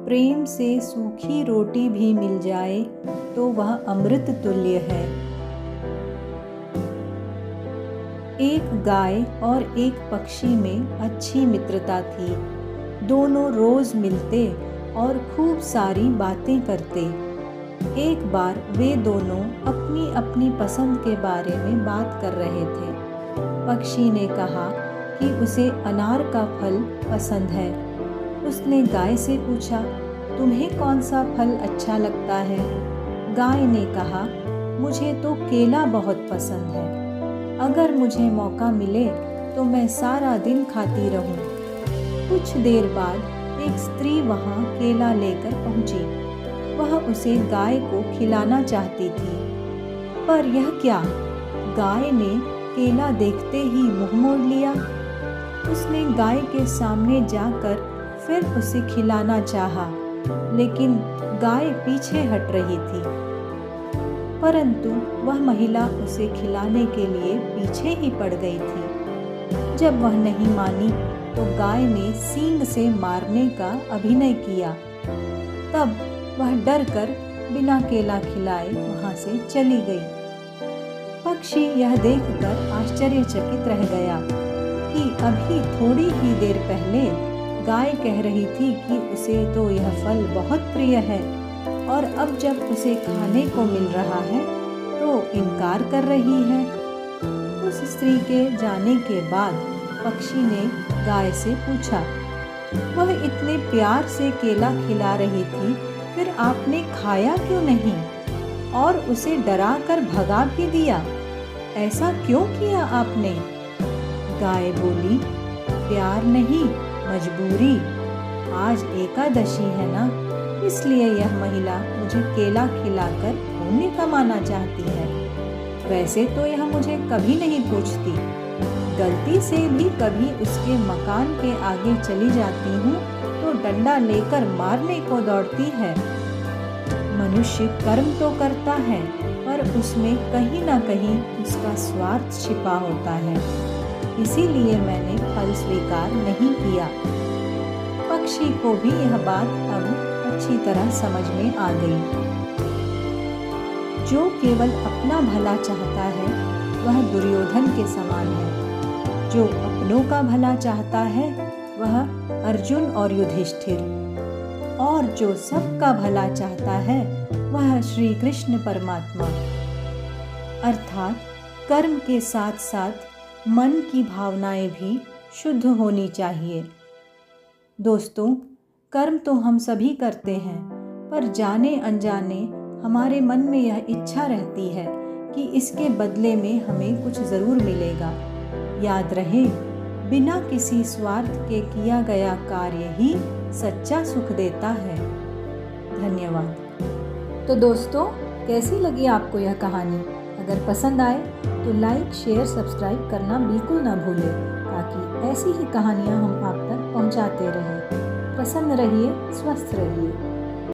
प्रेम से सूखी रोटी भी मिल जाए तो वह अमृत तुल्य है। एक गाय और एक पक्षी में अच्छी मित्रता थी। दोनों रोज मिलते और खूब सारी बातें करते। एक बार वे दोनों अपनी अपनी पसंद के बारे में बात कर रहे थे। पक्षी ने कहा कि उसे अनार का फल पसंद है। उसने गाय से पूछा, तुम्हें कौन सा फल अच्छा लगता है? गाय ने कहा, मुझे तो केला बहुत पसंद है। अगर मुझे मौका मिले तो मैं सारा दिन खाती रहूं। कुछ देर बाद एक स्त्री वहां केला लेकर पहुंची। वह उसे गाय को खिलाना चाहती थी, पर यह क्या, गाय ने केला देखते ही मुंह मोड़ लिया। उसने गाय के सामने जाकर फिर उसे खिलाना चाहा, लेकिन गाय पीछे हट रही थी। परंतु वह महिला उसे खिलाने के लिए पीछे ही पड़ गई थी। जब वह नहीं मानी तो गाय ने सींग से मारने का अभिनय किया। तब वह डर कर बिना केला खिलाए वहां से चली गई। पक्षी यह देखकर आश्चर्यचकित रह गया कि अभी थोड़ी ही देर पहले गाय कह रही थी कि उसे तो यह फल बहुत प्रिय है, और अब जब उसे खाने को मिल रहा है तो इनकार कर रही है। उस स्त्री के जाने के बाद पक्षी ने गाय से पूछा, वह इतने प्यार से केला खिला रही थी, फिर आपने खाया क्यों नहीं और उसे डरा कर भगा भी दिया? ऐसा क्यों किया आपने? गाय बोली, प्यार नहीं, मजबूरी। आज एकादशी है ना, इसलिए यह महिला मुझे केला खिलाकर पुण्य कमाना चाहती है। वैसे तो यह मुझे कभी नहीं पूछती। गलती से भी कभी उसके मकान के आगे चली जाती हूँ तो डंडा लेकर मारने को दौड़ती है। मनुष्य कर्म तो करता है, पर उसमें कहीं ना कहीं उसका स्वार्थ छिपा होता है। इसीलिए मैंने फल स्वीकार नहीं किया। पक्षी को भी यह बात अब अच्छी तरह समझ में आ गई। जो केवल अपना भला चाहता है वह दुर्योधन के समान है। जो अपनों का भला चाहता है वह अर्जुन और युधिष्ठिर, और जो सबका भला चाहता है वह श्री कृष्ण परमात्मा। अर्थात कर्म के साथ साथ मन की भावनाएं भी शुद्ध होनी चाहिए। दोस्तों, कर्म तो हम सभी करते हैं, पर जाने अनजाने हमारे मन में यह इच्छा रहती है कि इसके बदले में हमें कुछ ज़रूर मिलेगा। याद रहे, बिना किसी स्वार्थ के किया गया कार्य ही सच्चा सुख देता है। धन्यवाद। तो दोस्तों, कैसी लगी आपको यह कहानी? अगर पसंद आए तो लाइक, शेयर, सब्सक्राइब करना बिल्कुल ना भूलें, ताकि ऐसी ही कहानियाँ हम आप तक पहुँचाते रहें। प्रसन्न रहिए, स्वस्थ रहिए।